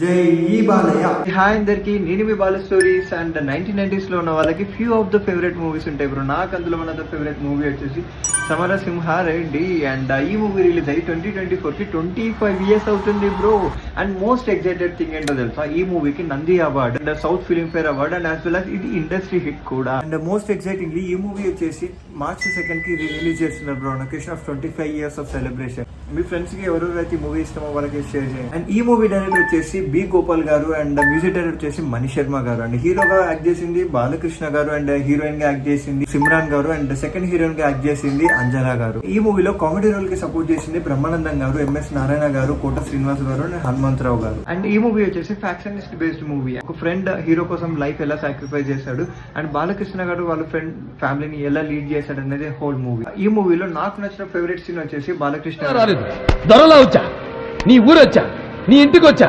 జై బాలయ్య. హాయ్ అందరికి, నేను మీ బాల స్టోరీస్. అండ్ 1990s లో ఉన్న వాళ్ళకి few of the favourite movies ఉంటాయి బ్రో. నాకు అందులో one of the favourite movie వచ్చేసి సమరసింహారెడ్డి. అండ్ ఈ మూవీ రిలీజ్ అయ్యి 2024 కి 25 years అవుతుంది bro. And most excited thing ఏంటో తెలుసా, ఈ మూవీకి Nandi award and south film fair award and as well as ఇది ఇండస్ట్రీ హిట్ కూడా. అండ్ మోస్ట్ ఎక్సైటింగ్లీ ఈ మూవీ వచ్చేసి March 2 కి రిలీజ్ చేస్తున్నారు bro, on occasion of 25 years of celebration. Me friends కి ఎవరెవరైతే మూవీ ఇష్టమో వాళ్ళకి షేర్ చేయండి. అండ్ ఈ మూవీ డైరెక్టర్ వచ్చేసి బి గోపాల్ గారు అండ్ మ్యూజిక్ డైరెక్టర్ వచ్చేసి మణి శర్మ గారు. అండ్ హీరోగా యాక్ట్ చేసింది బాలకృష్ణ గారు అండ్ హీరోయిన్ గా యాక్ట్ చేసింది సిమ్రాన్ గారు అండ్ సెకండ్ హీరోయిన్ గా యాక్ట్ చేసింది అంజనా గారు. ఈ మూవీలో కామెడీ రోల్ కి సపోర్ట్ చేసింది బ్రహ్మానందం గారు, ఎంఎస్ నారాయణ గారు, కోట శ్రీనివాస్ గారు అండ్ హనుమంతరావు గారు. అండ్ ఈ మూవీ వచ్చేసి ఫ్యాక్షనిస్ట్ బేస్డ్ మూవీ. ఒక ఫ్రెండ్ హీరో కోసం లైఫ్ ఎలా సాక్రిఫైస్ చేశాడు అండ్ బాలకృష్ణ గారు వాళ్ళ ఫ్రెండ్ ఫ్యామిలీని ఎలా లీడ్ చేశాడు అనేది హోల్ మూవీ. ఈ మూవీలో నాకు నచ్చిన ఫేవరెట్ సీన్ వచ్చేసి బాలకృష్ణ. దొరలో వచ్చా, నీ ఊరొచ్చా, నీ ఇంటికి వచ్చా,